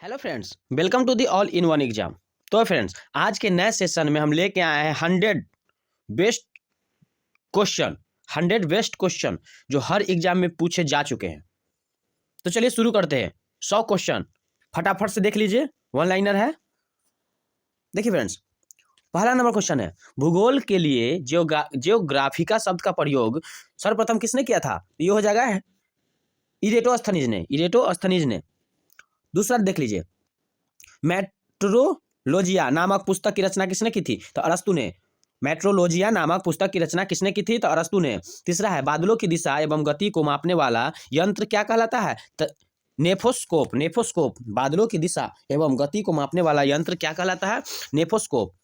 Hello friends, welcome to the all in one exam. तो friends, आज के नए सेशन में हम लेके आए हैं बेस्ट क्वेश्चन 100 बेस्ट क्वेश्चन जो हर एग्जाम में पूछे जा चुके हैं। तो चलिए शुरू करते हैं। 100 क्वेश्चन फटाफट से देख लीजिए, वन लाइनर है। देखिए फ्रेंड्स, पहला नंबर क्वेश्चन है, भूगोल के लिए जियोग्राफिका शब्द का प्रयोग सर्वप्रथम किसने किया था? ये हो जाएगा इरेटोस्थनीज ने। दूसरा देख लीजिए, मेट्रोलॉजिया नामक पुस्तक की रचना किसने की थी? तो अरस्तु ने। मेट्रोलॉजिया नामक पुस्तक की रचना किसने की थी? तो अरस्तु ने। तीसरा है, बादलों की दिशा एवं गति को मापने वाला यंत्र क्या कहलाता है? तो नेफोस्कोप। बादलों की दिशा एवं गति को मापने वाला यंत्र क्या कहलाता है? नेफोस्कोप।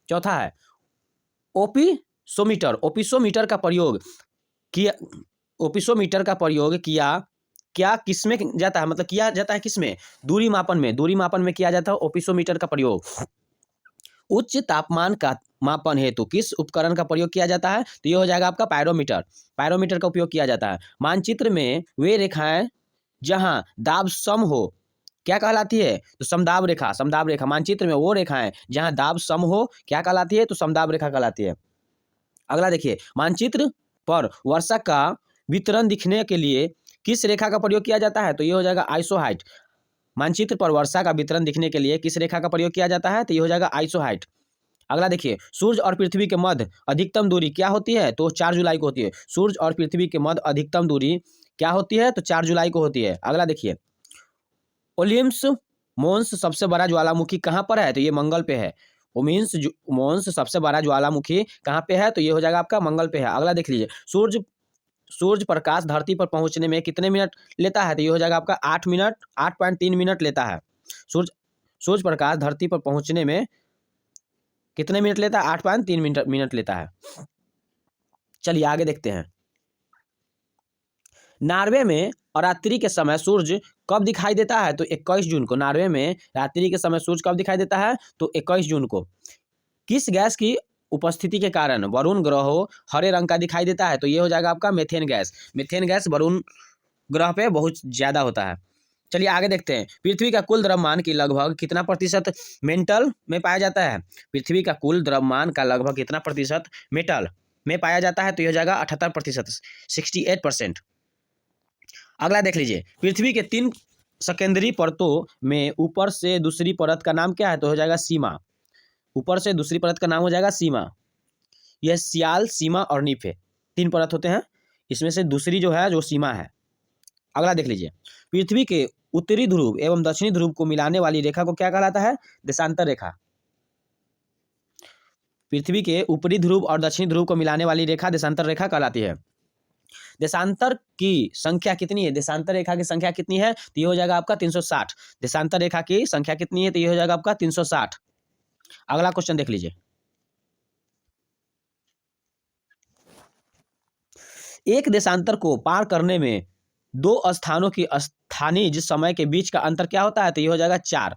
चौथा है, ओपिसोमीटर का प्रयोग किया ओपिसोमीटर का प्रयोग क्या किसमें जाता है? मतलब किया जाता है किसमें? दूरी मापन में किया जाता है ओपिसोमीटर का प्रयोग। उच्च तापमान का मापन हेतु किस उपकरण का प्रयोग किया जाता है? तो ये हो जाएगा आपका पायरोमीटर का उपयोग किया जाता है। मानचित्र में वे रेखाएं जहां दाब सम हो क्या कहलाती है? तो समदाब रेखा। मानचित्र में वो रेखाएं जहां दाब सम हो क्या कहलाती है? तो समदाब रेखा कहलाती है। अगला देखिए, मानचित्र पर वर्षा का वितरण दिखने के लिए किस रेखा का प्रयोग किया जाता है? तो ये हो जाएगा आइसोहाइट। मानचित्र पर वर्षा का वितरण दिखने के लिए किस रेखा का प्रयोग किया जाता है? तो ये हो जाएगा आइसोहाइट। अगला देखिए, सूर्य और पृथ्वी के मध्य अधिकतम दूरी क्या होती है? तो 4 जुलाई को होती है। सूर्य और पृथ्वी के मध्य अधिकतम दूरी क्या होती है? तो 4 जुलाई को होती है। अगला देखिए, ओलिम्पस मोन्स सबसे बड़ा ज्वालामुखी कहाँ पर है? तो ये मंगल पे है। मोन्स सबसे बड़ा ज्वालामुखी कहाँ पे है? तो ये हो जाएगा आपका मंगल पे है। अगला देख लीजिए, सूर्य प्रकाश धरती पर पहुंचने में कितने मिनट लेता है? तो ये हो जाएगा आपका 8.3 मिनट लेता है। सूर्य प्रकाश धरती पर पहुंचने में कितने मिनट लेता है? 8.3 मिनट लेता है। चलिए आगे देखते हैं। नॉर्वे में रात्रि के समय सूर्य कब दिखाई देता है? तो 21 जून को। नॉर्वे में रात्रि के समय सूर्य कब दिखाई देता है? तो 21 जून को। किस गैस की उपस्थिति के कारण वरुण ग्रह हरे रंग का दिखाई देता है? तो ये हो जाएगा आपका मेथेन गैस वरुण ग्रह पे बहुत ज्यादा होता है। चलिए आगे देखते हैं। पृथ्वी का कुल द्रव्यमान की लगभग कितना प्रतिशत मेटल में पाया जाता है? पृथ्वी का कुल द्रव्यमान का लगभग कितना प्रतिशत मेटल में पाया जाता है? तो ये हो जाएगा 78%, 68%। अगला देख लीजिए, पृथ्वी के 3 सेकेंडरी परतों में ऊपर से दूसरी परत का नाम क्या है? तो हो जाएगा सीमा। ऊपर से दूसरी परत का नाम हो जाएगा सीमा। यह सियाल, सीमा और नीफ है। 3 परत होते हैं, इसमें से दूसरी जो है जो सीमा है। अगला देख लीजिए, पृथ्वी के उत्तरी ध्रुव एवं दक्षिणी ध्रुव को मिलाने वाली रेखा को क्या कहलाता है? देशांतर रेखा। पृथ्वी के ऊपरी ध्रुव और दक्षिणी ध्रुव को मिलाने वाली रेखा देशांतर रेखा कहलाती है। देशांतर की संख्या कितनी है? देशांतर रेखा की संख्या कितनी है? तो ये हो जाएगा आपका 360। देशांतर रेखा की संख्या कितनी है? तो ये हो जाएगा आपका 360। अगला क्वेश्चन देख लीजिए, एक देशांतर को पार करने में 2 स्थानों की स्थानीय समय के बीच का अंतर क्या होता है? तो ये हो जाएगा 4।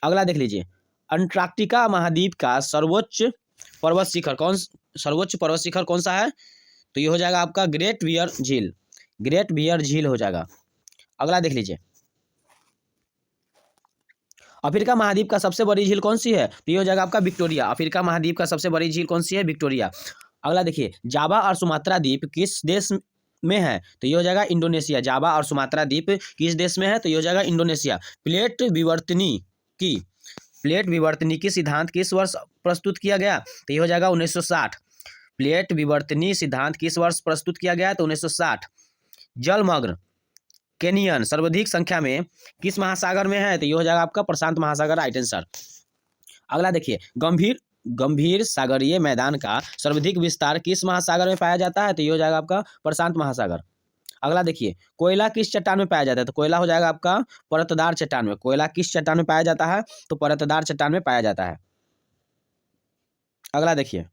अगला देख लीजिए, अंटार्कटिका महाद्वीप का सर्वोच्च पर्वत शिखर कौन सा है? तो ये हो जाएगा आपका ग्रेट बियर झील हो जाएगा। अगला देख लीजिए, अफ्रीका महाद्वीप का सबसे बड़ी झील कौन सी है? तो ये हो जाएगा आपका विक्टोरिया। अफ्रीका महाद्वीप का सबसे बड़ी झील कौन सी है? विक्टोरिया। अगला देखिए, जावा और सुमात्रा द्वीप किस देश में है? तो ये हो जाएगा इंडोनेशिया। जावा और सुमात्रा द्वीप किस देश में है? तो ये हो जाएगा इंडोनेशिया। प्लेट विवर्तनी की सिद्धांत किस वर्ष प्रस्तुत किया गया? तो ये हो जाएगा 1960। प्लेट विवर्तनी सिद्धांत किस वर्ष प्रस्तुत किया गया? तो 1960। जलमग्न कैनियन सर्वाधिक संख्या में किस महासागर में है? तो ये हो जाएगा आपका प्रशांत महासागर, राइट आंसर। अगला देखिए, गंभीर सागरीय मैदान का सर्वाधिक विस्तार किस महासागर में पाया जाता है? तो ये हो जाएगा आपका प्रशांत महासागर। अगला देखिए, कोयला किस चट्टान में पाया जाता है? तो कोयला हो जाएगा आपका परतदार चट्टान में। कोयला किस चट्टान में पाया जाता है? तो परतदार चट्टान में पाया जाता है। अगला देखिए,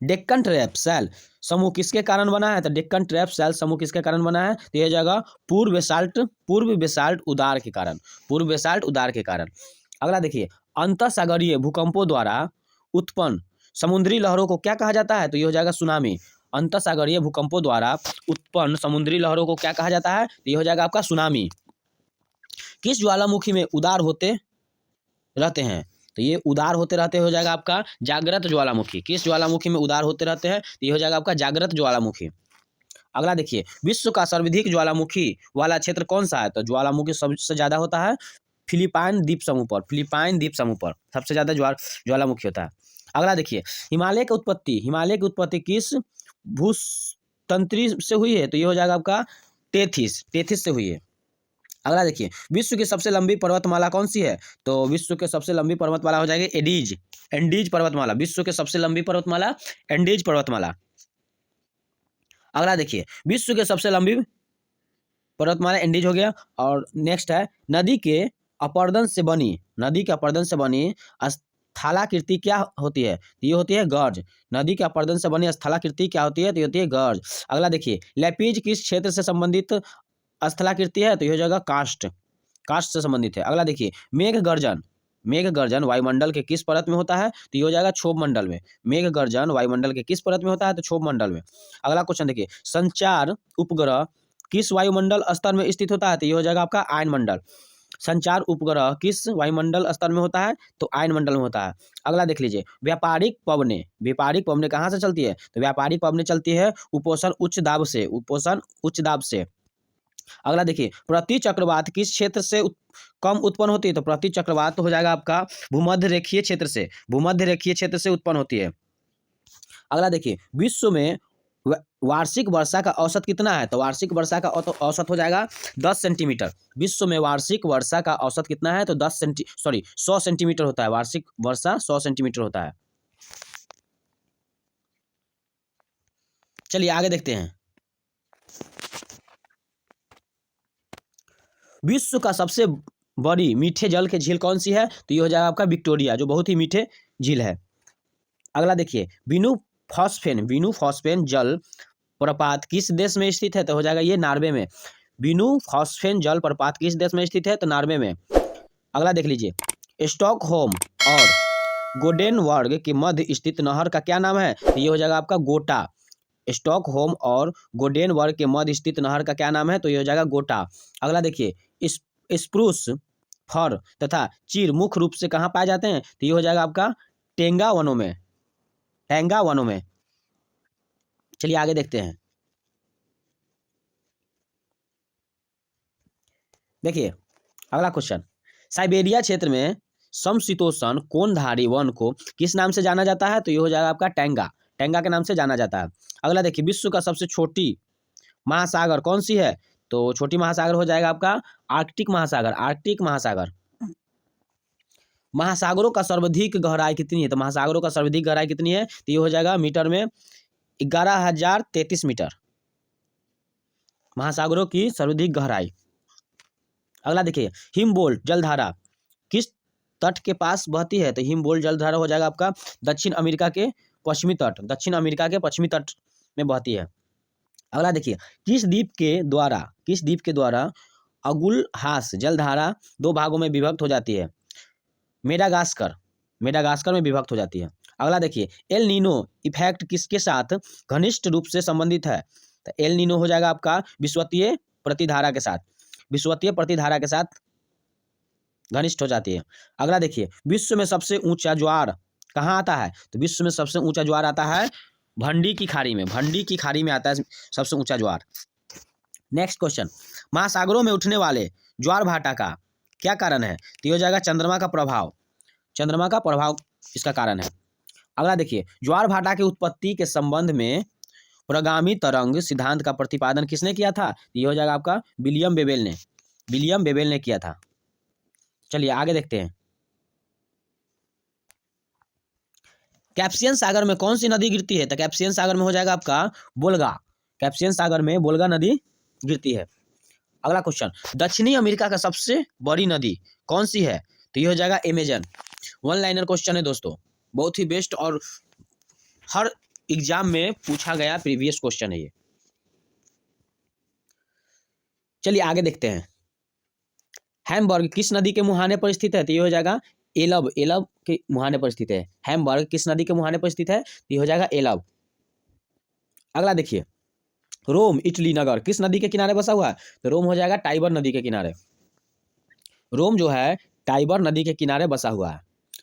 डेक्कन ट्रैप सेल समूह किसके कारण बना है? तो डेक्कन ट्रैप सेल समूह किसके कारण बना है? तो यह जगह पूर्व बेसाल्ट उदार के कारण। अगला देखिए, अंतःसागरीय भूकंपों द्वारा उत्पन्न समुद्री लहरों को क्या कहा जाता है? तो यह हो जाएगा सुनामी। अंतःसागरीय भूकंपों द्वारा उत्पन्न समुद्री लहरों को क्या कहा जाता है? तो ये हो जाएगा आपका सुनामी। किस ज्वालामुखी में उदार होते रहते हैं? तो ये उदार होते रहते हो जाएगा आपका जागृत ज्वालामुखी। किस ज्वालामुखी में उदार होते रहते हैं? तो ये हो जाएगा आपका जागृत ज्वालामुखी। अगला देखिए, विश्व का सर्वाधिक ज्वालामुखी वाला क्षेत्र कौन सा है? तो ज्वालामुखी सबसे ज्यादा होता है फिलिपाइन द्वीप समूह पर। फिलिपाइन द्वीप समूह पर सबसे ज्यादा ज्वालामुखी होता है। अगला देखिए, हिमालय की उत्पत्ति किस भूतंत्री से हुई है? तो ये हो जाएगा आपका टेथिस से हुई है। अगला देखिए, विश्व की सबसे लंबी पर्वतमाला कौन सी है? तो विश्व के सबसे लंबी पर्वतमाला हो जाएगी एंडीज पर्वतमाला। विश्व के सबसे लंबी पर्वतमाला एंडीज पर्वतमाला। अगला देखिए, विश्व के सबसे लंबी पर्वतमाला एंडीज हो गया। और नेक्स्ट है, नदी के अपरदन से बनी स्थलाकृति क्या होती है? ये होती है गर्ज। नदी के अपरदन से बनी स्थलाकृति क्या होती है? तो ये होती है गर्ज। अगला देखिए, लेपिज किस क्षेत्र से संबंधित स्थलाकृति है? तो ये हो जाएगा कास्ट से संबंधित है। अगला देखिए, मेघ गर्जन वायुमंडल के किस परत में होता है? तो ये हो जाएगा क्षोभ मंडल में। मेघ गर्जन वायुमंडल के किस परत में होता है? तो क्षोभ मंडल में। अगला क्वेश्चन देखिए, संचार उपग्रह किस वायुमंडल स्तर में स्थित होता है? तो ये हो जाएगा आपका आयन मंडल। संचार उपग्रह किस वायुमंडल स्तर में होता है? तो आयन मंडल में होता है। अगला देख लीजिए, व्यापारिक पवनें कहाँ से चलती है? तो व्यापारिक पवनें चलती है उपोषण उच्च दाब से। अगला देखिए, प्रति चक्रवात किस क्षेत्र से कम उत्पन्न होती है? तो प्रति चक्रवात तो हो जाएगा आपका भूमध्य रेखीय क्षेत्र से उत्पन्न होती है। अगला देखिए, विश्व में वार्षिक वर्षा का औसत कितना है? तो वार्षिक वर्षा का औसत हो जाएगा 10 सेंटीमीटर। विश्व में वार्षिक वर्षा का औसत कितना है? तो 100 सेंटीमीटर होता है। वार्षिक वर्षा 100 सेंटीमीटर होता है। चलिए आगे देखते हैं, विश्व का सबसे बड़ी मीठे जल की झील कौन सी है? तो ये हो जाएगा आपका विक्टोरिया, जो बहुत ही मीठे झील है। अगला देखिए, विनु फॉस्फेन जल प्रपात किस देश में स्थित है? तो हो जाएगा ये नॉर्वे में। विनु फॉस्फेन जल प्रपात किस देश में स्थित है? तो नॉर्वे में। अगला देख लीजिए, स्टॉकहोम और गोडेनबर्ग के मध्य स्थित नहर का क्या नाम है? तो ये हो जाएगा आपका गोटा। स्टॉकहोम और गोडेनबर्ग के मध्य स्थित नहर का क्या नाम है? तो ये हो जाएगा गोटा। अगला देखिए, स्प्रूस फर तथा चीर मुख्य रूप से कहाँ पाए जाते हैं? तो ये हो जाएगा आपका टेंगा वनों में। चलिए आगे देखते हैं, देखिए अगला क्वेश्चन, साइबेरिया क्षेत्र में समशीतोष्ण कोणधारी वन को किस नाम से जाना जाता है? तो ये हो जाएगा आपका टैंगा के नाम से जाना जाता है। अगला देखिए, विश्व का सबसे छोटी महासागर कौन सी है? तो छोटी महासागर हो जाएगा आपका आर्कटिक महासागर। महासागरों का सर्वाधिक गहराई कितनी है? तो महासागरों का सर्वाधिक गहराई कितनी है? तो ये हो जाएगा मीटर में 11,033 मीटर, महासागरों की सर्वाधिक गहराई। अगला देखिए, हिमबोल्ट जलधारा किस तट के पास बहती है? तो हिमबोल्ट जलधारा हो जाएगा आपका दक्षिण अमेरिका के पश्चिमी तट में बहती है। अगला देखिए, किस द्वीप के द्वारा अगुलहास जलधारा 2 भागों में विभक्त हो जाती है? मेडागास्कर में विभक्त हो जाती है। अगला देखिए, एल नीनो इफेक्ट किसके साथ घनिष्ठ रूप से संबंधित है? तो एल नीनो हो जाएगा आपका विषुवतीय प्रतिधारा के साथ घनिष्ठ हो जाती है। अगला देखिए, विश्व में सबसे ऊंचा ज्वार कहाँ आता है? तो विश्व में सबसे ऊंचा ज्वार आता है भंडी की खाड़ी में आता है सबसे ऊंचा ज्वार। नेक्स्ट क्वेश्चन, महासागरों में उठने वाले ज्वार भाटा का क्या कारण है? तो ये हो जाएगा चंद्रमा का प्रभाव इसका कारण है। अगला देखिए, ज्वार भाटा की उत्पत्ति के संबंध में प्रगामी तरंग सिद्धांत का प्रतिपादन किसने किया था? ये हो जाएगा आपका विलियम बेबेल ने किया था। चलिए आगे देखते हैं, कैस्पियन सागर में कौन सी नदी गिरती है? तो कैस्पियन सागर में हो जाएगा आपका बोल्गा नदी गिरती है। अगला क्वेश्चन, दक्षिणी अमेरिका का सबसे बड़ी नदी कौन सी है? तो ये हो जाएगा अमेजन। 1 लाइनर क्वेश्चन है दोस्तों, बहुत ही बेस्ट और हर एग्जाम में पूछा गया प्रीवियस क्वेश्चन है ये। चलिए आगे देखते हैं, हैम्बर्ग किस नदी के मुहाने पर स्थित है? तो ये हो जाएगा एलब के मुहाने पर स्थित है। हैम्बर्ग किस नदी के मुहाने पर स्थित है? तो ये हो जाएगा एलब। अगला देखिए, रोम इटली नगर किस नदी के किनारे बसा हुआ है? तो रोम हो जाएगा टाइबर नदी के किनारे। रोम जो है टाइबर नदी के किनारे बसा हुआ है।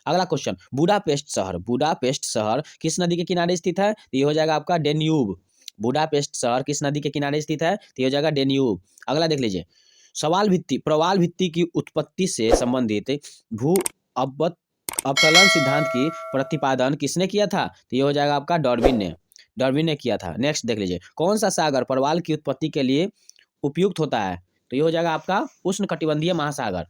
अगला क्वेश्चन, बुडापेस्ट शहर किस नदी के किनारे स्थित है? तो ये हो जाएगा आपका डेन्यूब। बुडापेस्ट शहर किस नदी के किनारे स्थित है? तो ये हो जाएगा डेन्यूब। अगला देख लीजिए, प्रवाल भित्ति की उत्पत्ति से संबंधित भू अवतलन सिद्धांत की प्रतिपादन किसने किया था? तो ये हो जाएगा आपका डार्विन ने किया था। नेक्स्ट देख लीजिए, कौन सा सागर प्रवाल की उत्पत्ति के लिए उपयुक्त होता है? तो ये हो जाएगा आपका उष्णकटिबंधीय महासागर।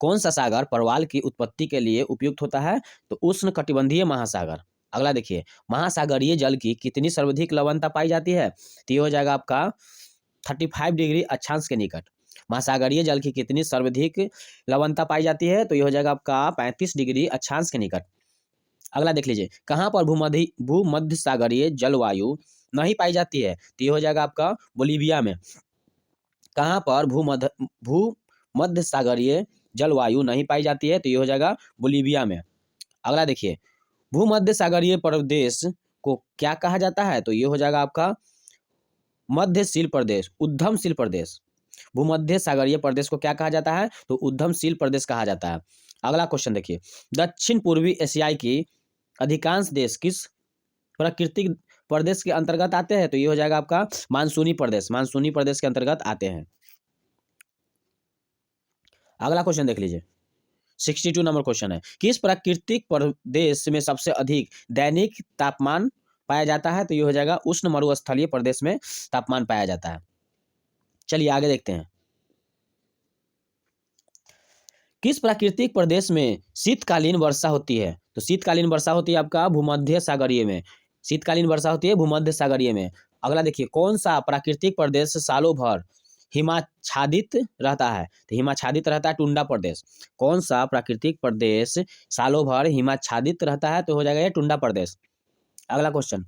कौन सा सागर प्रवाल की उत्पत्ति के लिए उपयुक्त होता है? तो उष्णकटिबंधीय महासागर। अगला देखिए, महासागरीय जल की कितनी सर्वाधिक लवणता पाई जाती है? तो ये हो जाएगा आपका 35 डिग्री अक्षांश के निकट। महासागरीय जल की कितनी सर्वाधिक लवणता पाई जाती है? तो ये हो जाएगा आपका 35 डिग्री अक्षांश के निकट। अगला देख लीजिए, कहाँ पर भूमध्य सागरीय जलवायु नहीं पाई जाती है? तो ये हो जाएगा आपका बोलीविया में। कहाँ पर भूमध्य सागरीय जलवायु नहीं पाई जाती है? तो ये हो जाएगा बोलीविया में। अगला देखिए, भूमध्य सागरीय प्रदेश को क्या कहा जाता है? तो ये हो जाएगा आपका मध्यशील प्रदेश, उद्यमशील प्रदेश। भूमध्य सागरीय प्रदेश को क्या कहा जाता है? तो उद्यमशील प्रदेश कहा जाता है। अगला क्वेश्चन देखिए, दक्षिण पूर्वी एशियाई की अधिकांश देश किस प्राकृतिक प्रदेश के अंतर्गत आते हैं? तो ये हो जाएगा आपका मानसूनी प्रदेश के अंतर्गत आते हैं। अगला क्वेश्चन देख लीजिए, 62 नंबर क्वेश्चन है, किस प्राकृतिक प्रदेश में सबसे अधिक दैनिक तापमान पाया जाता है? तो ये हो जाएगा उष्ण मरुस्थलीय प्रदेश में तापमान पाया जाता है। चलिए आगे देखते हैं, किस प्राकृतिक प्रदेश में शीतकालीन वर्षा होती है? तो शीतकालीन वर्षा होती है आपका भूमध्य सागरीय में। शीतकालीन वर्षा होती है भूमध्य सागरीय में। अगला देखिए, कौन सा प्राकृतिक प्रदेश सालों भर हिमाच्छादित रहता है? तो हिमाच्छादित रहता है टुंडा प्रदेश। कौन सा प्राकृतिक प्रदेश सालों भर हिमाच्छादित रहता है? तो हो जाएगा ये टुंडा प्रदेश। अगला क्वेश्चन,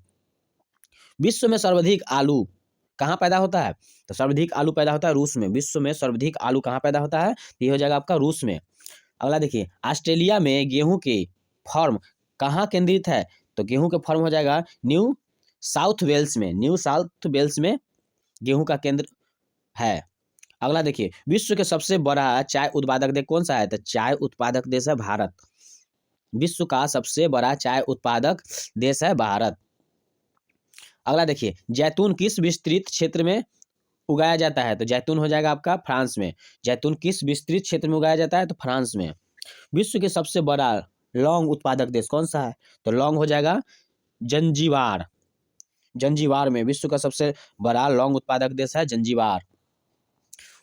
विश्व में सर्वाधिक आलू कहाँ पैदा होता है? तो सर्वाधिक आलू पैदा होता है रूस में। विश्व में सर्वाधिक आलू कहाँ पैदा होता है? तो ये हो जाएगा आपका रूस में। अगला देखिए, ऑस्ट्रेलिया में गेहूं के फॉर्म कहाँ केंद्रित है? तो गेहूं के फॉर्म हो जाएगा न्यू साउथ वेल्स में गेहूं का केंद्र है। अगला देखिए, विश्व के सबसे बड़ा चाय उत्पादक देश कौन सा है? तो चाय उत्पादक देश है भारत। विश्व का सबसे बड़ा चाय उत्पादक देश है भारत। अगला देखिए, जैतून किस विस्तृत क्षेत्र में उगाया जाता है? तो जैतून हो जाएगा आपका फ्रांस में। जैतून किस विस्तृत क्षेत्र में उगाया जाता है? तो फ्रांस में। विश्व के सबसे बड़ा लौंग उत्पादक देश कौन सा है? तो लौंग हो जाएगा जंजीबार में विश्व का सबसे बड़ा लौंग उत्पादक देश है जंजीबार।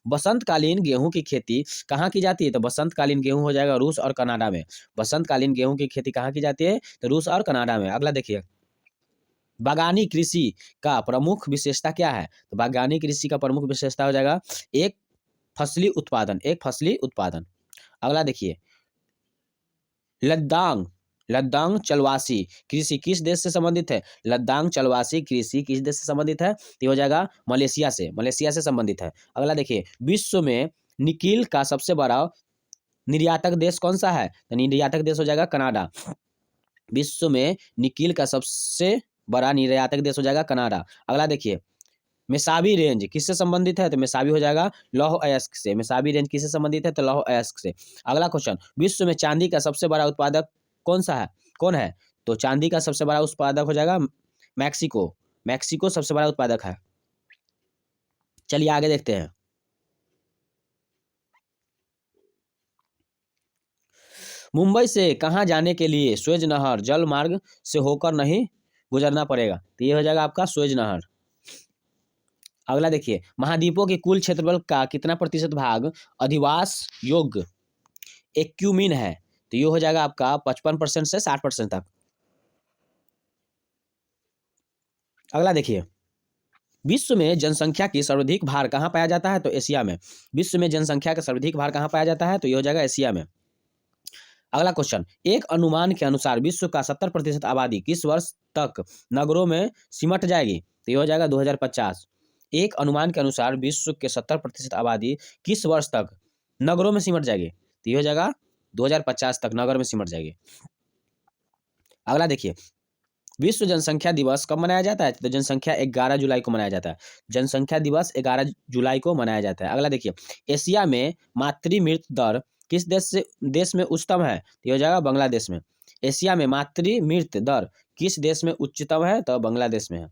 बसंतकालीन गेहूं की खेती कहाँ की जाती है? तो बसंतकालीन गेहूं हो जाएगा रूस और कनाडा में। बसंतकालीन गेहूं की खेती कहाँ की जाती है? तो रूस और कनाडा में। अगला देखिए, बागानी कृषि का प्रमुख विशेषता क्या है? तो बागानी कृषि का प्रमुख विशेषता हो जाएगा एक फसली उत्पादन। अगला देखिए, लद्दाख चलवासी कृषि किस देश से संबंधित है? लद्दाख चलवासी कृषि किस देश से संबंधित है? तो हो जाएगा मलेशिया से संबंधित है। अगला देखिए, विश्व में निकिल का सबसे बड़ा निर्यातक देश कौन सा है? तो निर्यातक देश हो जाएगा कनाडा। विश्व में निकिल का सबसे बड़ा निर्यातक देश हो जाएगा कनाडा। अगला देखिए, मेसाबी रेंज किससे संबंधित है? तो मेसाबी हो जाएगा लौह अयस्क से। मेसाबी रेंज किससे संबंधित है? तो लौह अयस्क से। अगला क्वेश्चन, विश्व में चांदी का सबसे बड़ा उत्पादक कौन है? तो चांदी का सबसे बड़ा उत्पादक हो जाएगा मैक्सिको सबसे बड़ा उत्पादक है। चलिए आगे देखते हैं, मुंबई से कहाँ जाने के लिए स्वेज नहर जल मार्ग से होकर नहीं गुजरना पड़ेगा? तो ये हो जाएगा आपका स्वेज नहर। अगला देखिए, महाद्वीपों के कुल क्षेत्रफल का कितना प्रतिशत भाग अधिवास योग्य एक्यूमीन है? तो ये हो जाएगा आपका 55% से 60% तक। अगला देखिए, विश्व में जनसंख्या की सर्वाधिक भार कहाँ पाया जाता है? तो एशिया में। विश्व में जनसंख्या का सर्वाधिक भार कहाँ पाया जाता है? तो ये हो जाएगा एशिया में। अगला क्वेश्चन, एक अनुमान के अनुसार विश्व का 70% आबादी किस वर्ष तक नगरों में सिमट जाएगी? तो ये हो जाएगा 2050। एक अनुमान के अनुसार विश्व के 70% आबादी किस वर्ष तक नगरों में सिमट जाएगी? तो ये हो जाएगा 2050 तक नगर में सिमट जाएगी। अगला देखिए, विश्व जनसंख्या दिवस कब मनाया जाता है? तो जनसंख्या 11 जुलाई को मनाया जाता है। जनसंख्या दिवस 11 जुलाई को मनाया जाता है। अगला देखिए, एशिया में मातृ मृत्यु दर किस देश में उच्चतम है? तो ये हो जाएगा बांग्लादेश में। एशिया में मातृ मृत्यु दर किस देश में उच्चतम है? तो बांग्लादेश में है।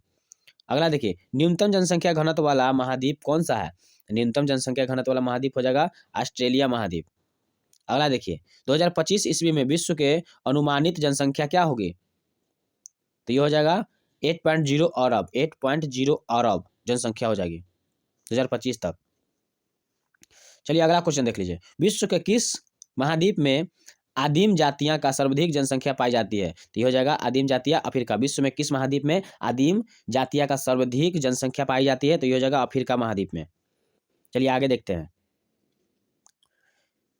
अगला देखिए, न्यूनतम जनसंख्या घनत्व वाला महाद्वीप कौन सा है? न्यूनतम जनसंख्या घनत्व वाला महाद्वीप हो जाएगा ऑस्ट्रेलिया महाद्वीप। अगला देखिए, 2025 ईस्वी में विश्व के अनुमानित जनसंख्या क्या होगी? तो ये हो जाएगा 8.0 अरब, 8.0 अरब जनसंख्या हो जाएगी 2025 तक। चलिए अगला क्वेश्चन देख लीजिए, विश्व के किस महाद्वीप में आदिम जातियां का सर्वाधिक जनसंख्या पाई जाती है? तो ये हो जाएगा आदिम जातियां अफ्रीका। विश्व में किस महाद्वीप में आदिम जातियां का सर्वाधिक जनसंख्या पाई जाती है? तो ये हो जाएगा अफ्रीका महाद्वीप में। चलिए आगे देखते हैं,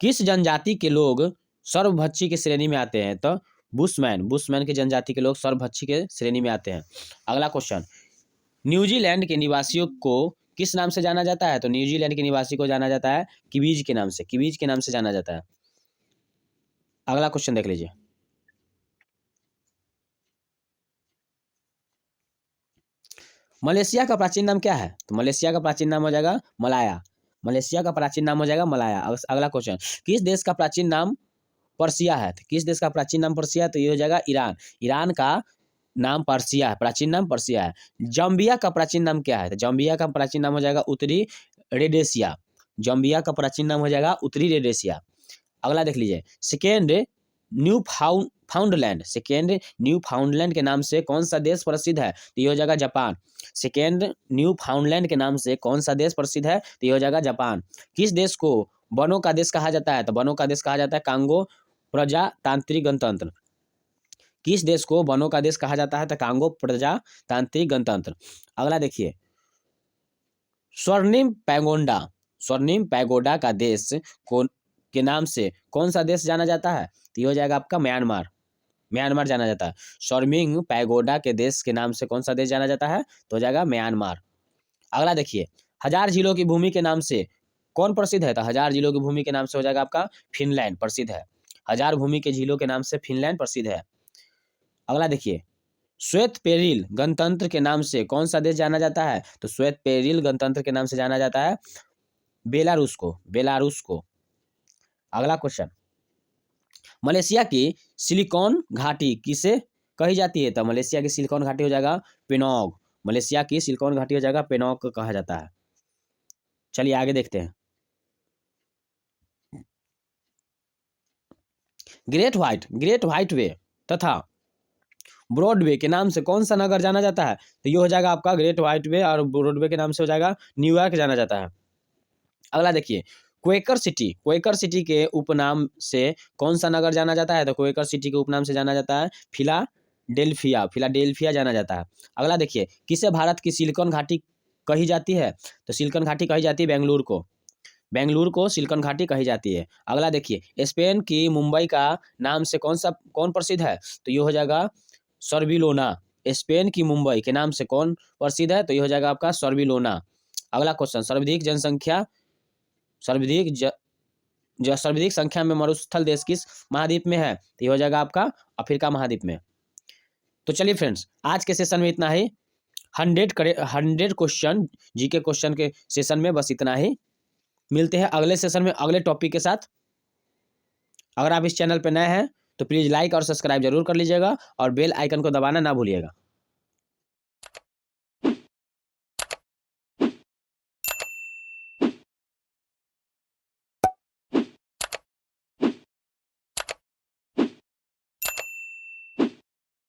किस जनजाति के लोग सर्वभक्षी की श्रेणी में आते हैं? तो बुशमैन की जनजाति के लोग सर्वभक्षी के श्रेणी में आते हैं। अगला क्वेश्चन, न्यूजीलैंड के निवासियों को किस नाम से जाना जाता है? तो न्यूजीलैंड के निवासी को जाना जाता है किवीज के नाम से, किवीज के नाम से जाना जाता है। अगला क्वेश्चन देख लीजिए, मलेशिया का प्राचीन नाम क्या है? तो मलेशिया का प्राचीन नाम हो जाएगा मलाया। मलेशिया का प्राचीन नाम हो जाएगा मलाया। अगला क्वेश्चन, किस देश का प्राचीन नाम पर्सिया है? तो किस देश का प्राचीन नाम पर्सिया है? तो ये हो जाएगा ईरान। ईरान का नाम पर्सिया है, प्राचीन नाम पर्सिया है। जाम्बिया का प्राचीन नाम क्या है? तो जाम्बिया का प्राचीन नाम हो जाएगा उत्तरी रेडेशिया। जाम्बिया का प्राचीन नाम हो जाएगा उत्तरी रेडेशिया। अगला देख लीजिए, सेकेंड न्यू फाउंडलैंड, सेकेंड न्यू फाउंडलैंड के नाम से कौन सा देश प्रसिद्ध है? तो ये हो जाएगा जापान। सेकेंड न्यू फाउंडलैंड के नाम से कौन सा देश प्रसिद्ध है? तो ये हो जाएगा जापान। किस देश को वनों का देश कहा जाता है? तो वनों का देश कहा जाता है कांगो प्रजातांत्रिक गणतंत्र। किस देश को वनों का देश कहा जाता है? तो कांगो प्रजातांत्रिक गणतंत्र। अगला देखिए, स्वर्णिम पैगोडा का देश के नाम से कौन सा देश जाना जाता है? तो ये हो जाएगा आपका म्यांमार जाना जाता है। स्वर्णिम पैगोडा के देश के नाम से कौन सा देश जाना जाता है? तो हो जाएगा म्यांमार। अगला देखिए, हजार झीलों की भूमि के नाम से कौन प्रसिद्ध है? तो हजार झीलों की भूमि के नाम से हो जाएगा आपका फिनलैंड प्रसिद्ध है। हजार भूमि के झीलों के नाम से फिनलैंड प्रसिद्ध है। अगला देखिए, श्वेत पेरिल गणतंत्र के नाम से कौन सा देश जाना जाता है? तो श्वेत पेरिल गणतंत्र के नाम से जाना जाता है बेलारूस को। अगला क्वेश्चन, मलेशिया की सिलिकॉन घाटी किसे कही जाती है? तो मलेशिया की सिलिकॉन घाटी हो जाएगा पेनोंग। मलेशिया की सिलिकॉन घाटी हो जाएगा पेनोंग को कहा जाता है। चलिए आगे देखते हैं, ग्रेट व्हाइट वे तथा ब्रॉडवे के नाम से कौन सा नगर जाना जाता है? तो ये हो जाएगा आपका ग्रेट व्हाइट वे, और ब्रॉडवे के नाम से हो जाएगा न्यूयॉर्क जाना जाता है। अगला देखिए, क्वेकर सिटी के उपनाम से कौन सा नगर जाना जाता है? तो क्वेकर सिटी के उपनाम से जाना जाता है फिलाडेल्फिया जाना जाता है। अगला देखिए, किसे भारत की सिलिकॉन घाटी कही जाती है? तो सिलिकॉन घाटी कही जाती है बेंगलुरु को सिलिकॉन घाटी कही जाती है। अगला देखिए, स्पेन की मुंबई का नाम से कौन प्रसिद्ध है? तो ये हो जाएगा सर्बिलोना। स्पेन की मुंबई के नाम से कौन प्रसिद्ध है? तो ये हो जाएगा आपका सर्बिलोना। अगला क्वेश्चन, सर्वाधिक संख्या में मरुस्थल देश किस महाद्वीप में है? तो ये हो जाएगा आपका अफ्रीका महाद्वीप में। तो चलिए फ्रेंड्स, आज के सेशन में इतना ही। 100 क्वेश्चन जीके क्वेश्चन के सेशन में बस इतना ही। मिलते हैं अगले सेशन में अगले टॉपिक के साथ। अगर आप इस चैनल पर नए हैं तो प्लीज़ लाइक और सब्सक्राइब जरूर कर लीजिएगा और बेल आइकन को दबाना ना भूलिएगा।